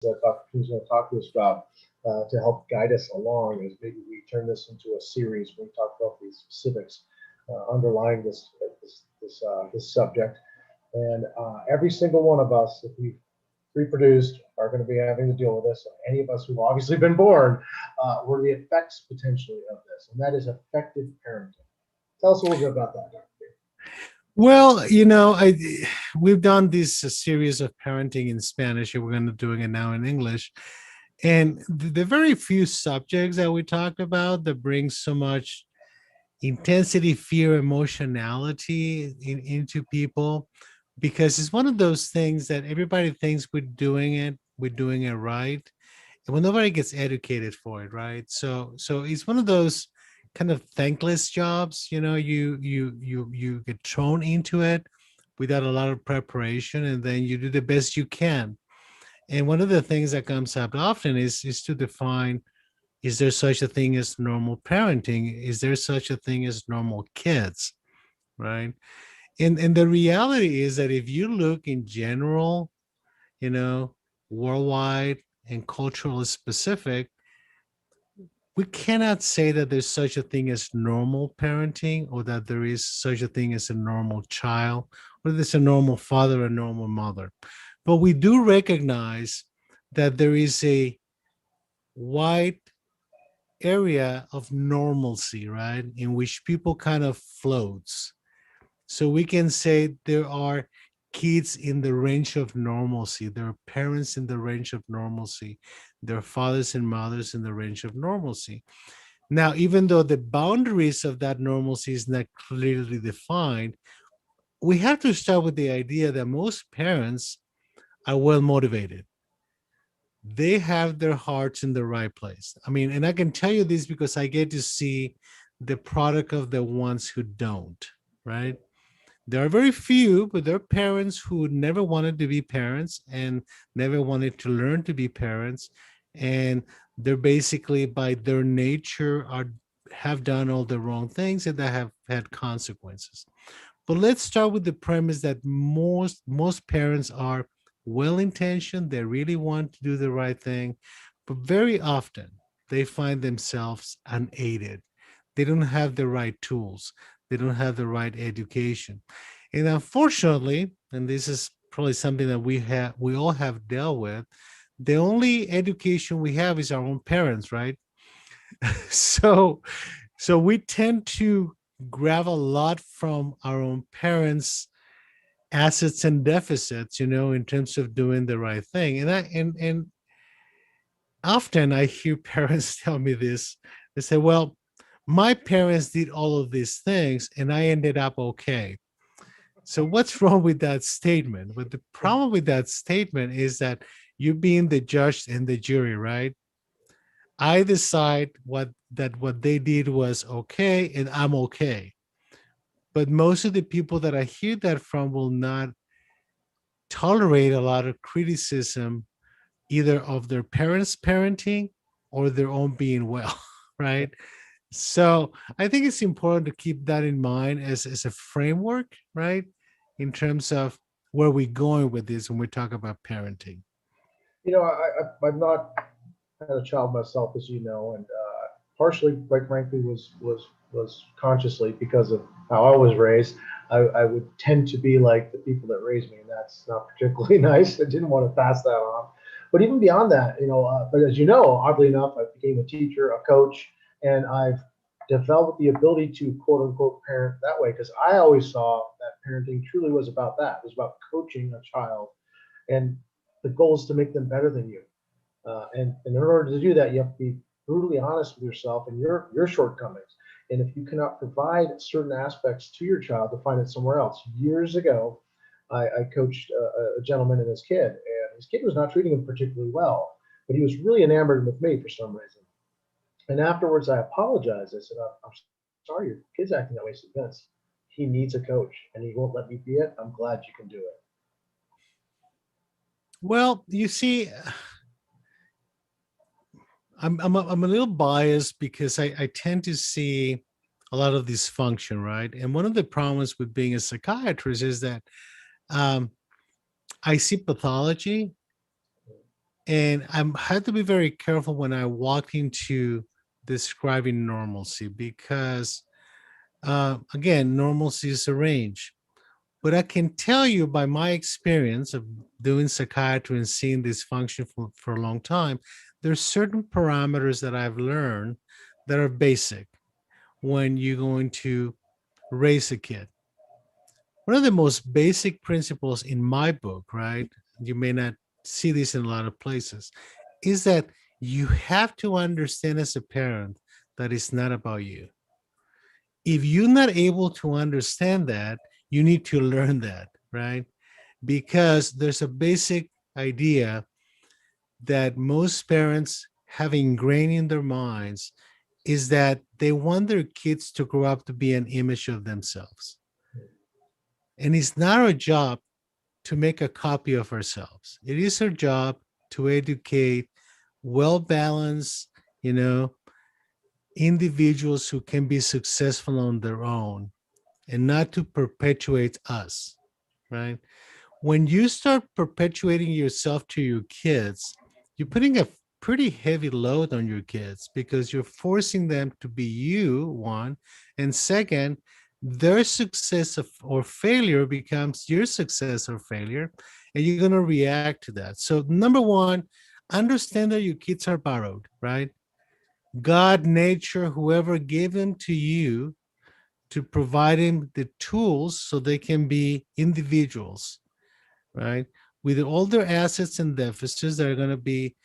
that Dr. King's going to talk to us about to help guide us along as maybe we turn this into a series when we talk about these specifics underlying this subject. And every single one of us, if we've reproduced, are going to be having to deal with this. So any of us who've obviously been born were the effects potentially of this, and that is effective parenting. Tell us a little bit about that, Dr. Well, we've done this series of parenting in Spanish, and we're going to doing it now in English. And the very few subjects that we talked about that bring so much intensity, fear, emotionality into people, because it's one of those things that everybody thinks we're doing it right, and when nobody gets educated for it, right? So it's one of those kind of thankless jobs. You get thrown into it without a lot of preparation, and then you do the best you can. And one of the things that comes up often is to define, is there such a thing as normal parenting? Is there such a thing as normal kids? Right. And the reality is that if you look in general, you know, worldwide and culturally specific, we cannot say that there's such a thing as normal parenting, or that there is such a thing as a normal child, or there's a normal father, a normal mother. But we do recognize that there is a wide area of normalcy, right, in which people kind of floats. So we can say there are kids in the range of normalcy, there are parents in the range of normalcy, there are fathers and mothers in the range of normalcy. Now, even though the boundaries of that normalcy is not clearly defined, we have to start with the idea that most parents are well motivated. They have their hearts in the right place. I mean, and I can tell you this because I get to see the product of the ones who don't, right? There are very few, but there are parents who never wanted to be parents and never wanted to learn to be parents. And they're basically, by their nature, have done all the wrong things and that have had consequences. But let's start with the premise that most parents are well-intentioned. They really want to do the right thing, but very often they find themselves unaided. They don't have the right tools. They don't have the right education. And unfortunately, and this is probably something that we all have dealt with, the only education we have is our own parents, right? so so we tend to grab a lot from our own parents' assets and deficits, in terms of doing the right thing. And often I hear parents tell me this. They say, well, my parents did all of these things and I ended up okay. So what's wrong with that statement? But the problem with that statement is that you being the judge and the jury, right? I decide what they did was okay and I'm okay. But most of the people that I hear that from will not tolerate a lot of criticism, either of their parents' parenting or their own being well, right? So I think it's important to keep that in mind as a framework, right? In terms of where we're going with this when we talk about parenting. I've not had a child myself, as you know, and partially, quite frankly, was consciously because of how I was raised. I would tend to be like the people that raised me, and that's not particularly nice. I didn't want to pass that on. But even beyond that, but as you know, oddly enough, I became a teacher, a coach, and I've developed the ability to quote unquote parent that way because I always saw that parenting truly was about that. It was about coaching a child, and the goal is to make them better than you. And in order to do that, you have to be brutally honest with yourself and your shortcomings. And if you cannot provide certain aspects to your child, to find it somewhere else. Years ago, I coached a gentleman and his kid, and his kid was not treating him particularly well, but he was really enamored with me for some reason. And afterwards, I apologized. I said, I'm sorry, your kid's acting that way. He said, Vince, he needs a coach, and he won't let me be it. I'm glad you can do it. Well, you see, I'm a little biased because I tend to see a lot of dysfunction, right? And one of the problems with being a psychiatrist is that um, I see pathology And I had to be very careful when I walked into describing normalcy because, again, normalcy is a range. But I can tell you by my experience of doing psychiatry and seeing this function for a long time, there's certain parameters that I've learned that are basic when you're going to raise a kid. One of the most basic principles in my book, right? You may not see this in a lot of places, is that you have to understand as a parent that it's not about you. If you're not able to understand that, you need to learn that, right? Because there's a basic idea that most parents have ingrained in their minds is that they want their kids to grow up to be an image of themselves. And it's not our job to make a copy of ourselves. It is our job to educate well balanced, you know, individuals who can be successful on their own and not to perpetuate us, right? When you start perpetuating yourself to your kids, you're putting a pretty heavy load on your kids because you're forcing them to be you, one, and second, their success or failure becomes your success or failure, and you're going to react to that. So, number one, understand that your kids are borrowed, right? God, nature, whoever gave them to you to provide them the tools so they can be individuals, right? With all their assets and deficits that are going to be,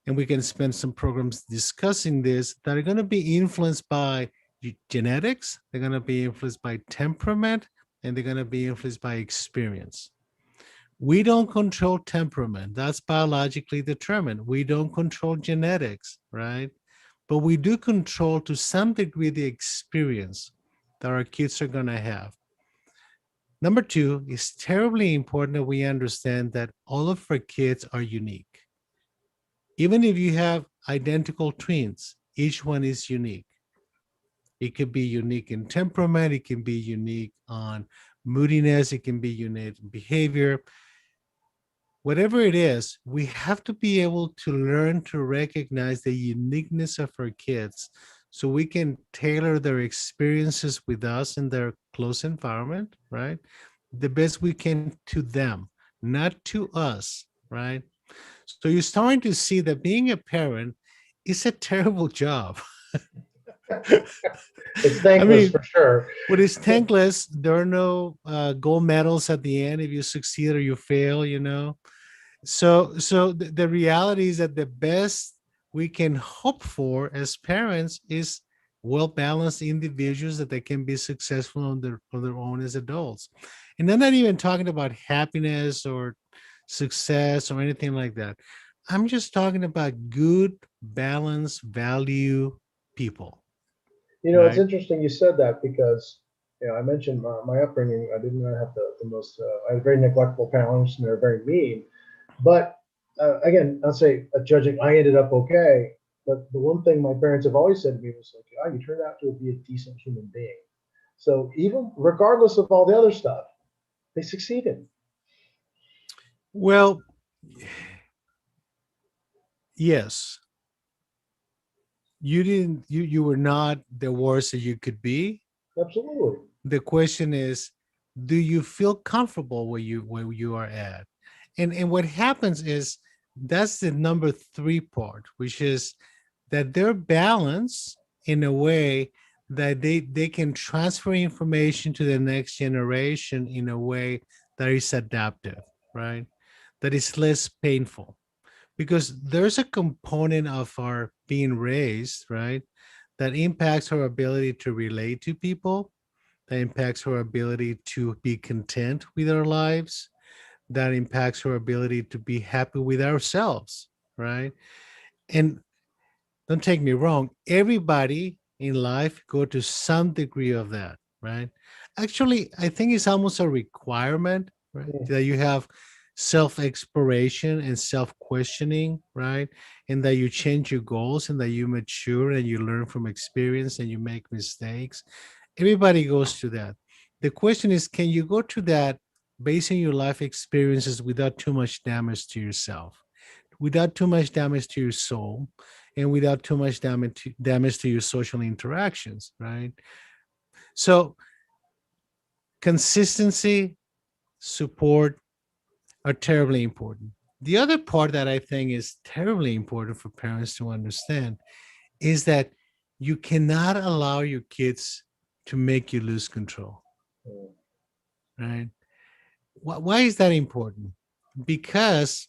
and we can spend some programs discussing this, that are going to be influenced by genetics, they're going to be influenced by temperament, and they're going to be influenced by experience. We don't control temperament. That's biologically determined. We don't control genetics, right? But we do control to some degree the experience that our kids are going to have. Number two, it's terribly important that we understand that all of our kids are unique. Even if you have identical twins, each one is unique. It could be unique in temperament, it can be unique on moodiness, it can be unique in behavior. Whatever it is, we have to be able to learn to recognize the uniqueness of our kids so we can tailor their experiences with us in their close environment, right? The best we can to them, not to us, right? So you're starting to see that being a parent is a terrible job. It's I thankless mean, for sure. but it's thankless. There are no gold medals at the end if you succeed or you fail, you know. So the reality is that the best we can hope for as parents is well balanced individuals that they can be successful on their own as adults. And I'm not even talking about happiness or success or anything like that. I'm just talking about good, balanced, value people, It's right? interesting you said that because, I mentioned my upbringing. I didn't have the most, I had very neglectful parents and they're very mean. But again, I'll say, judging, I ended up okay. But the one thing my parents have always said to me was like, "Oh, you turned out to be a decent human being." So even regardless of all the other stuff, they succeeded. Well, yes, you were not the worst that you could be. Absolutely. The question is, do you feel comfortable where you are at? And what happens is that's the number three part, which is that they're balanced in a way that they can transfer information to the next generation in a way that is adaptive, right? That is less painful. Because there's a component of our being raised, right, that impacts our ability to relate to people, that impacts our ability to be content with our lives, that impacts our ability to be happy with ourselves, right? And don't take me wrong, everybody in life go to some degree of that, right? Actually, I think it's almost a requirement, right? Mm. That you have self-exploration and self-questioning, right? And that you change your goals and that you mature and you learn from experience and you make mistakes. Everybody goes through that. The question is, can you go through that based on your life experiences without too much damage to yourself? without too much damage to your soul and without too much damage to your social interactions, right? So consistency, support are terribly important. The other part that I think is terribly important for parents to understand is that you cannot allow your kids to make you lose control, Mm. right? Why is that important? Because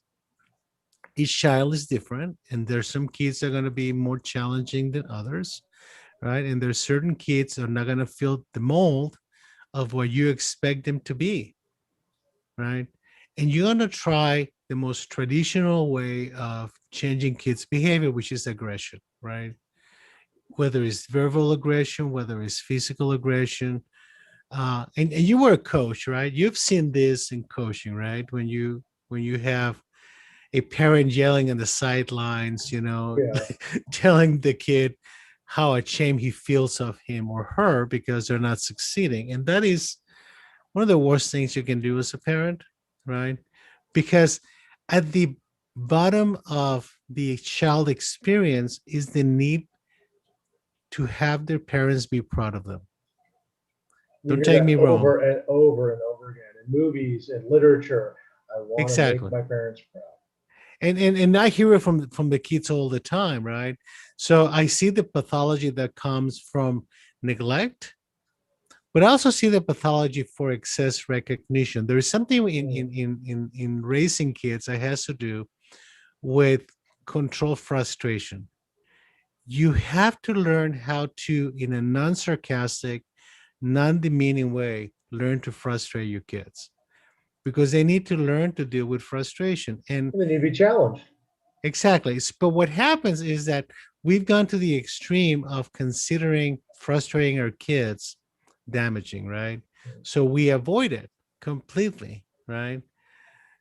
each child is different, and there's some kids that are going to be more challenging than others, right? And there's certain kids that are not going to fit the mold of what you expect them to be, right? And you're going to try the most traditional way of changing kids' behavior, which is aggression, right? Whether it's verbal aggression, whether it's physical aggression. And you were a coach, right? You've seen this in coaching, right? When you have a parent yelling on the sidelines, Yeah. telling the kid how ashamed he feels of him or her because they're not succeeding. And that is one of the worst things you can do as a parent, right? Because at the bottom of the child experience is the need to have their parents be proud of them. You Don't hear take me that wrong. over and over and over again in movies and literature. I want to make Exactly. my parents proud. And I hear it from the kids all the time, right? So I see the pathology that comes from neglect, but I also see the pathology for excess recognition. There is something Mm. in raising kids that has to do with control frustration. You have to learn how to, in a non-sarcastic, non-demeaning way, learn to frustrate your kids because they need to learn to deal with frustration. And And they need to be challenged. exactly. But what happens is that we've gone to the extreme of considering frustrating our kids damaging, right? So we avoid it completely, right?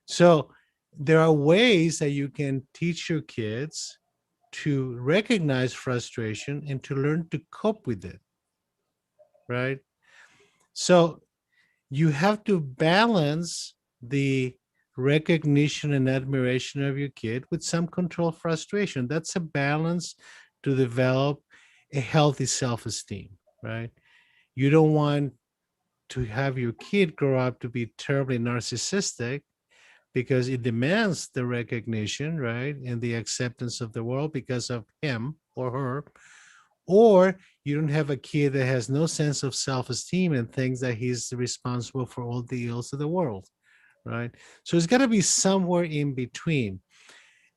So there are ways that you can teach your kids to recognize frustration and to learn to cope with it, right? So you have to balance the recognition and admiration of your kid with some control frustration. That's a balance to develop a healthy self-esteem, right? You don't want to have your kid grow up to be terribly narcissistic because it demands the recognition, right? And the acceptance of the world because of him or her. Or you don't have a kid that has no sense of self-esteem and thinks that he's responsible for all the ills of the world, right? So it's got to be somewhere in between.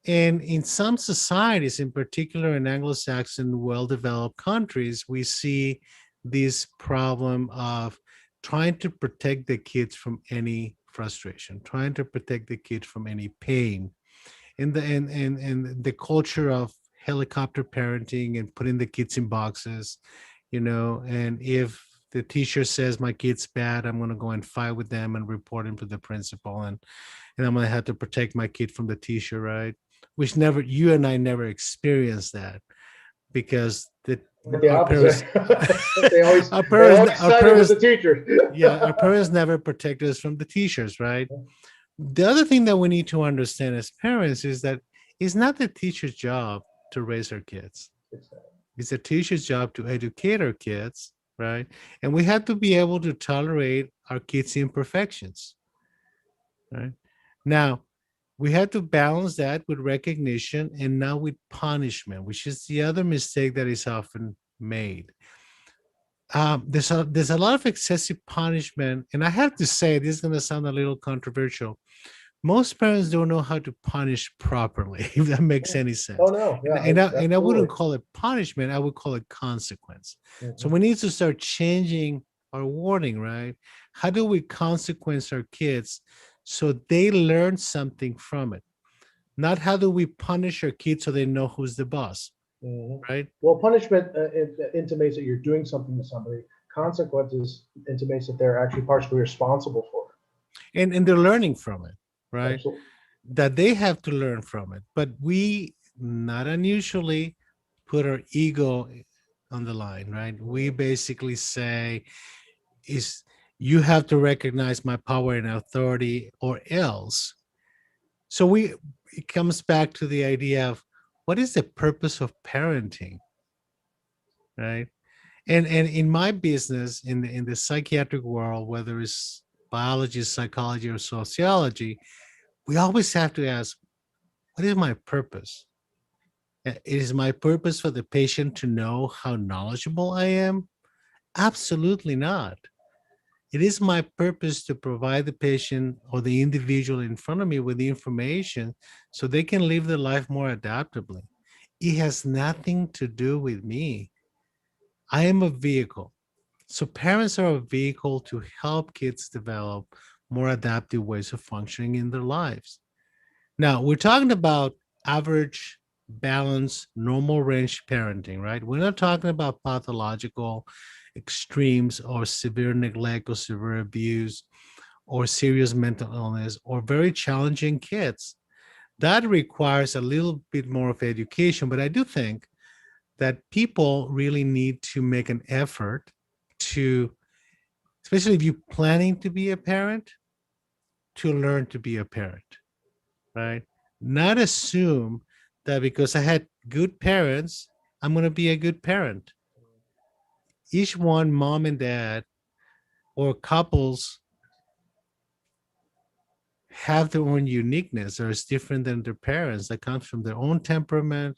And in some societies, in particular in Anglo-Saxon well-developed countries, we see this problem of trying to protect the kids from any frustration, trying to protect the kids from any pain. And the culture of helicopter parenting and putting the kids in boxes, and if the teacher says my kid's bad, I'm going to go and fight with them and report him to the principal, and I'm going to have to protect my kid from the teacher, right? Which never, you and I never experienced that because Like the our opposite. parents, they always our they parents, always our sided with parents, the teacher. yeah, our parents never protected us from the teachers, right? The other thing that we need to understand as parents is that it's not the teacher's job to raise our kids. It's the teacher's job to educate our kids, right? And we have to be able to tolerate our kids' imperfections, right? Now, we have to balance that with recognition and not with punishment, which is the other mistake that is often made. There's a lot of excessive punishment, and I have to say this is going to sound a little controversial. Most parents don't know how to punish properly, if that makes any Oh sense. no, And, yeah, and, I, and I wouldn't absolutely. call it punishment, I would call it consequence. So Mhm. we need to start changing our wording, right? How do we consequence our kids so they learn something from it? Not how do we punish our kids so they know who's the boss, Mhm. right? Well, punishment intimates that you're doing something to somebody. Consequences intimates that they're actually partially responsible for And they're learning from it, it. right? Absolutely. That they have to learn from it. But we, not unusually, put our ego on the line, right? We basically say, is you have to recognize my power and authority or else. So we, it comes back to the idea of what is the purpose of parenting, right? And in my business, in the psychiatric world, whether it's biology, psychology, or sociology, we always have to ask, what is my purpose? Is my purpose for the patient to know how knowledgeable I am? Absolutely not. It is my purpose to provide the patient or the individual in front of me with the information so they can live their life more adaptably. It has nothing to do with me. I am a vehicle. So parents are a vehicle to help kids develop more adaptive ways of functioning in their lives. Now, we're talking about average, balanced, normal range parenting, right? We're not talking about pathological extremes or severe neglect or severe abuse or serious mental illness or very challenging kids. That requires a little bit more of education, but I do think that people really need to make an effort to, especially if you're planning to be a parent, to learn to be a parent, right? Not assume that because I had good parents, I'm going to be a good parent. Each one, mom and dad, or couples have their own uniqueness or is different than their parents that comes from their own temperament,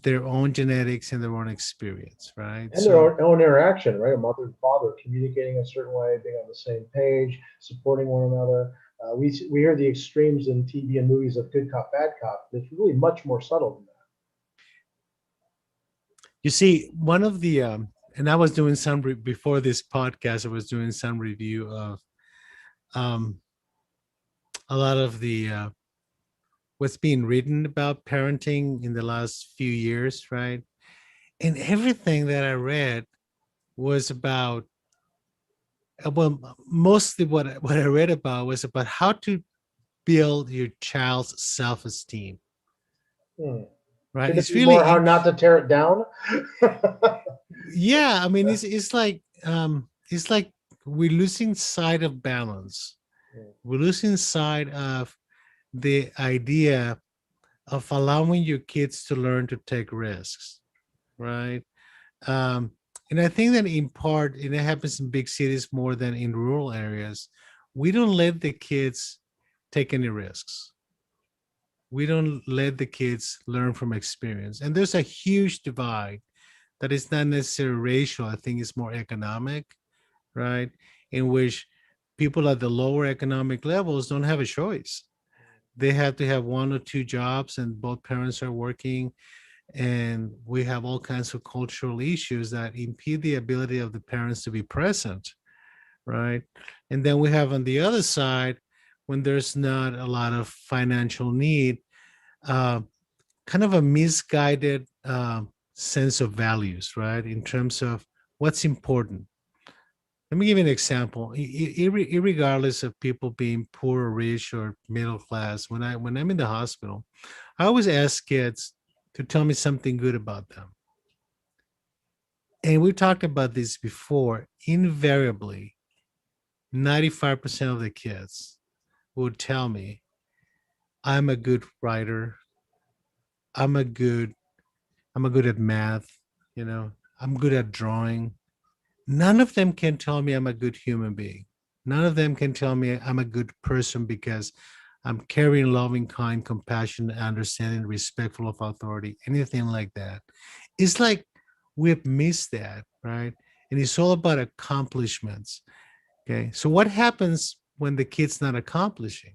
their own genetics, and their own experience, right? And their So own interaction, right? A mother and father communicating a certain way, being on the same page, supporting one another. We hear the extremes in TV and movies of good cop, bad cop. It's really much more subtle than you see, one of the and I was doing some before this podcast, I was doing some review of um, a lot of the what's being written about parenting in the last few years, right? And everything that I read was about well, mostly what I read about was about how to build your child's self-esteem, that. right? Should it It's be more really how not to tear it down? yeah, I mean it's like we're losing sight of balance. We're losing sight of the idea of allowing your kids to learn to take risks, right? Um, and I think that in part, and it happens in big cities more than in rural areas, we don't let the kids take any risks. We don't let the kids learn from experience. And there's a huge divide that is not necessarily racial. I think it's more economic, right? In which people at the lower economic levels don't have a choice. They have to have one or two jobs, and both parents are working. And we have all kinds of cultural issues that impede the ability of the parents to be present, right? And then we have on the other side, when there's not a lot of financial need, uh, kind of a misguided sense of values, right? In terms of what's important. Let me give you an example. Irregardless of people being poor or rich or middle class, when I'm in the hospital, I always ask kids to tell me something good about them. And we talked about this before. Invariably, 95% of the kids would tell me, I'm a good writer. I'm a good, I'm a good at math, you know, I'm good at drawing. None of them can tell me I'm a good human being. None of them can tell me I'm a good person because I'm caring, loving, kind, compassionate, understanding, respectful of authority, anything like that. It's like we've missed that, right? And it's all about accomplishments. Okay. So what happens when the kid's not accomplishing?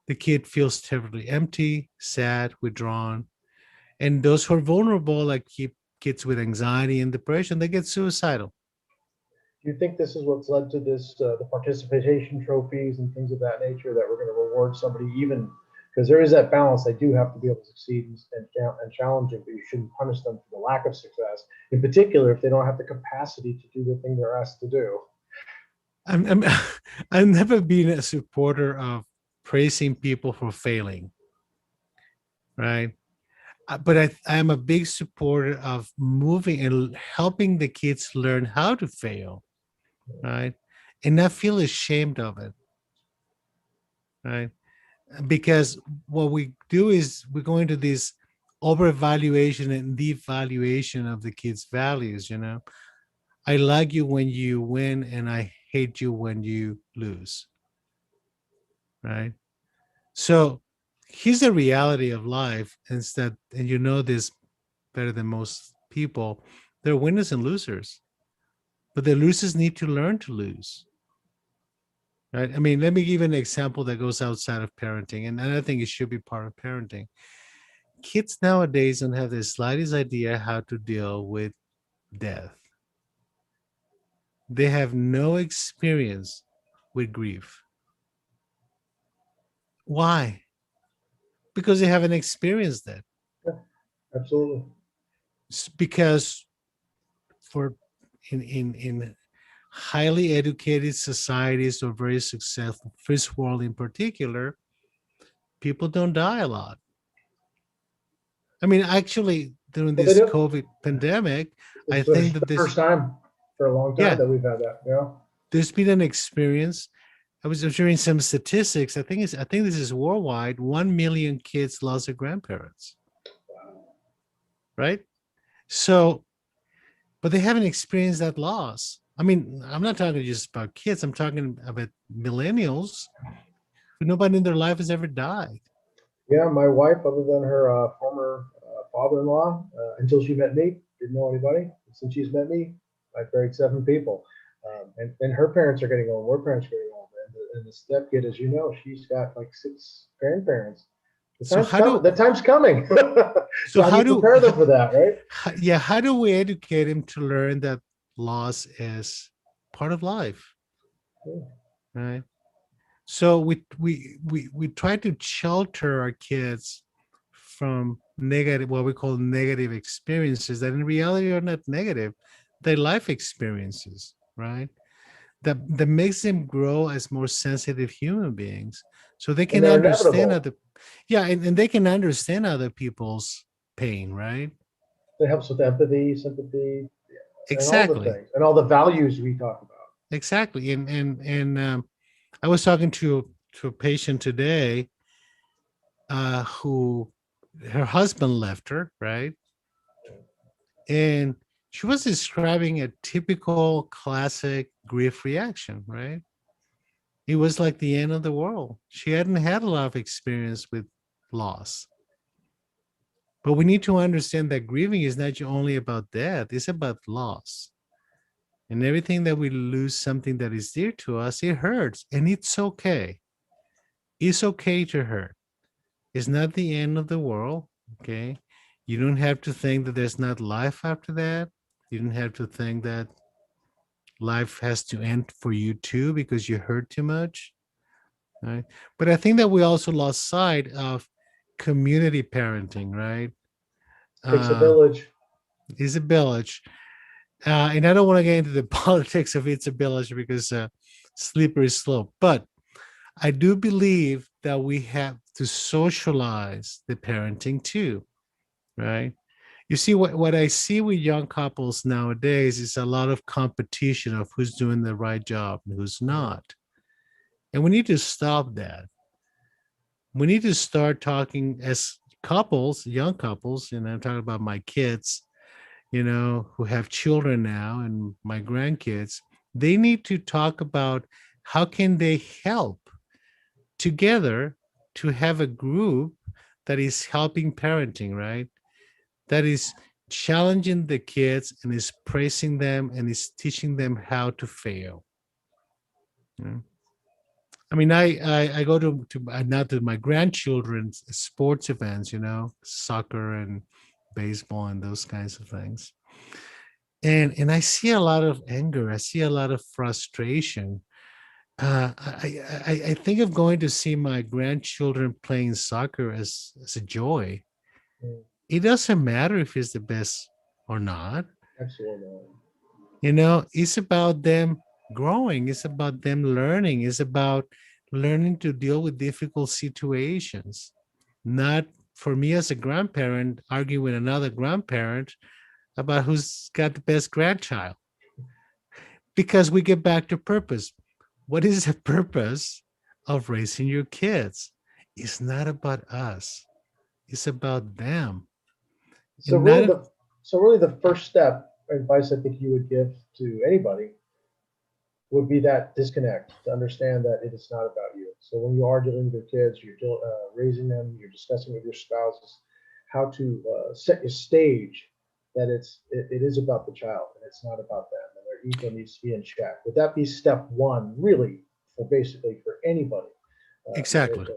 The kid feels terribly empty, sad, withdrawn. And those who are vulnerable, like kids with anxiety and depression, they get suicidal. Do you think this is what's led to this, the participation trophies and things of that nature, that we're going to reward somebody even because there is that balance? They do have to be able to succeed and challenging, but you shouldn't punish them for the lack of success, in particular if they don't have the capacity to do the thing they're asked to do. I'm I've never been a supporter of praising people for failing, right? But I am a big supporter of moving and helping the kids learn how to fail, right? And not feel ashamed of it, right? because what we do is we go into this over evaluation and devaluation of the kids' values. I like you when you win, and I hate you when you lose. Right. So here's the reality of life is that, and you know this better than most people, there are winners and losers, but the losers need to learn to lose. Right. I mean, let me give an example that goes outside of parenting, and I think it should be part of parenting. Kids nowadays don't have the slightest idea how to deal with death. They have no experience with grief. Why? Because they haven't experienced that. Yeah, absolutely. Because for in highly educated societies or very successful first world in particular, people don't die a lot. I mean, actually, during Well, they this do. COVID pandemic, I It's think that the this, first time for a long time yeah, that we've had that. Yeah. there's been an experience. I was hearing some statistics. I think this is worldwide. 1 million kids lost their grandparents. Right. So, but they haven't experienced that loss. I mean, I'm not talking just about kids. I'm talking about millennials. Nobody in their life has ever died. Yeah, my wife, other than her former father-in-law, until she met me, didn't know anybody. Since she's met me, I've buried 7 people, and her parents are getting old. Her parents are getting old, and the step kid, as you know, she's got like 6 grandparents. The So time's how coming. do The time's coming. so So how do how you do prepare them for that, right? yeah, how do we educate him to learn that loss is part of life, Yeah. right? So we try to shelter our kids from negative, what we call negative experiences that in reality are not negative. They're life experiences, right? That makes them grow as more sensitive human beings, so they And can they're understand inevitable. other, yeah, and they can understand other people's pain, right? It helps with empathy, sympathy, and all the Exactly, things, and all the values we talk about. exactly. And I was talking to a patient today, who her husband left her, right? And she was describing a typical classic grief reaction, right? It was like the end of the world. She hadn't had a lot of experience with loss. But we need to understand that grieving is not only about death, it's about loss. And everything that we lose something that is dear to us, it hurts. And it's okay. It's okay to hurt. It's not the end of the world. Okay. You don't have to think that there's not life after that. You don't have to think that life has to end for you too because you hurt too much. Right. But I think that we also lost sight of community parenting, right? Takes a Uh, village. is a village. And I don't want to get into the politics of its ability because slippery slope. But I do believe that we have to socialize the parenting too, right? You see, what I see with young couples nowadays is a lot of competition of who's doing the right job and who's not. And we need to stop that. We need to start talking as couples, young couples, and I'm talking about my kids, who have children now and my grandkids. They need to talk about how can they help together to have a group that is helping parenting, right? That is challenging the kids and is praising them and is teaching them how to fail. Yeah. I mean, I go to not to my grandchildren's sports events, soccer and baseball and those kinds of things. And I see a lot of anger. I see a lot of frustration. I think of going to see my grandchildren playing soccer as a joy. Mm, It doesn't matter if it's the best or not. absolutely. It's about them growing. It's about them learning. It's about learning to deal with difficult situations. Not for me as a grandparent arguing with another grandparent about who's got the best grandchild, because we get back to purpose. What is the purpose of raising your kids? it's not about us. It's about them. So And really not the so really the first step advice I think you would give to anybody would be that disconnect to understand that it is not about you. So when you are dealing with your kids, you're raising them, you're discussing with your spouses how to set your stage that it is about the child and it's not about them and their ego needs to be in check. Would that be step one, really, for basically for anybody? exactly.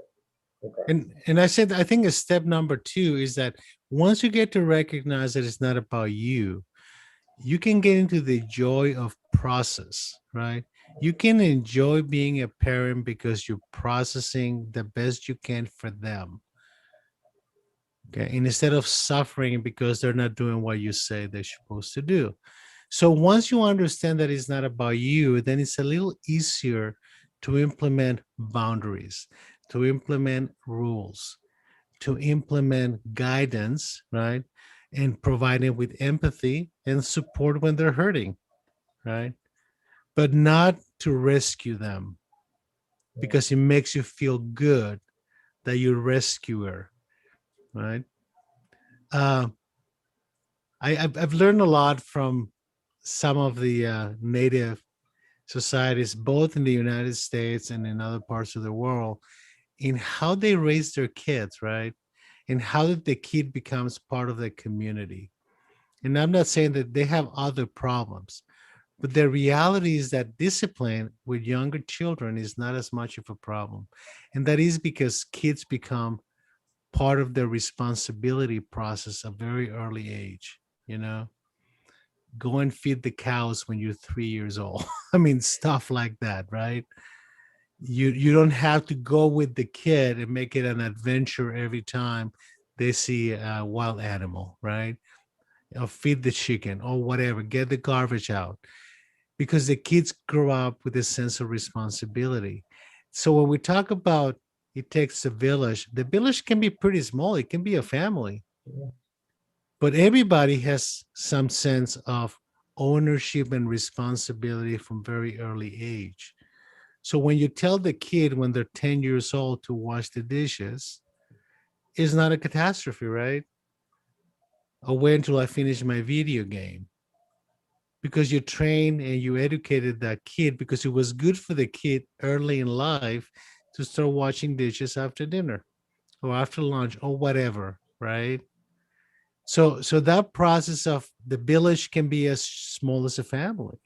Okay. And I said I think a step number two is that once you get to recognize that it's not about you, you can get into the joy of process, right? You can enjoy being a parent because you're processing the best you can for them. Okay. And instead of suffering because they're not doing what you say they're supposed to do. So once you understand that it's not about you, then it's a little easier to implement boundaries, to implement rules, to implement guidance, right? And provide it with empathy and support when they're hurting, right? But not to rescue them because it makes you feel good that you're a rescuer, right? Uh, I've learned a lot from some of the native societies, both in the United States and in other parts of the world, in how they raise their kids, right? And how the kid becomes part of the community. And I'm not saying that they have other problems, but the reality is that discipline with younger children is not as much of a problem. And that is because kids become part of their responsibility process at a very early age, you know? Go and feed the cows when you're 3 years old. I mean, stuff like that, right? You don't have to go with the kid and make it an adventure every time they see a wild animal, right? Or feed the chicken or whatever, get the garbage out, because the kids grow up with a sense of responsibility. So when we talk about it takes a village, the village can be pretty small, it can be a family, but everybody has some sense of ownership and responsibility from very early age. So when you tell the kid when they're 10 years old to wash the dishes, it's not a catastrophe, right? I'll wait until I finish my video game, because you trained and you educated that kid because it was good for the kid early in life to start washing dishes after dinner or after lunch or whatever, right? So that process of the village can be as small as a family.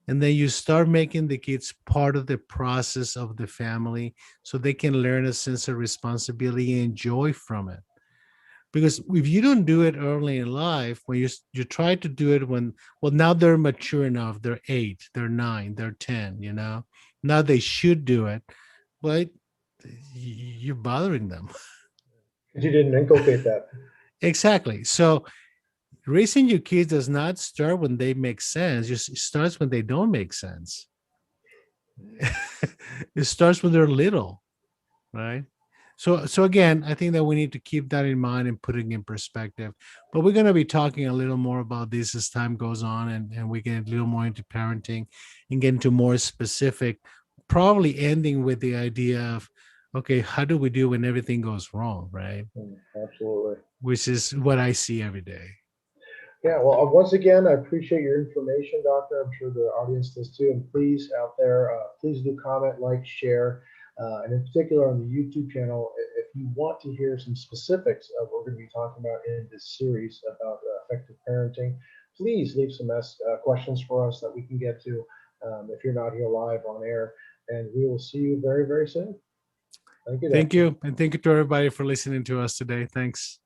And then you start making the kids part of the process of the family so they can learn a sense of responsibility and joy from it. Because if you don't do it early in life, when you try to do it when, well, now they're mature enough, they're 8, they're 9, they're 10, now they should do it, but you're bothering them. Because you didn't inculcate that. Exactly. So raising your kids does not start when they make sense, just it starts when they don't make sense. It starts when they're little, right? So again, I think that we need to keep that in mind and put it in perspective. But we're going to be talking a little more about this as time goes on, and we get a little more into parenting and get into more specific, probably ending with the idea of, okay, how do we do when everything goes wrong, right? Absolutely. Which is what I see every day. Yeah, well, once again, I appreciate your information, Doctor. I'm sure the audience does too. And please, out there, please do comment, like, share, and in particular on the YouTube channel, if you want to hear some specifics of what we're going to be talking about in this series about effective parenting, please leave some questions for us that we can get to if you're not here live on air. And we will see you very, very soon. Thank you, Thank Doctor. you. And thank you to everybody for listening to us today. Thanks.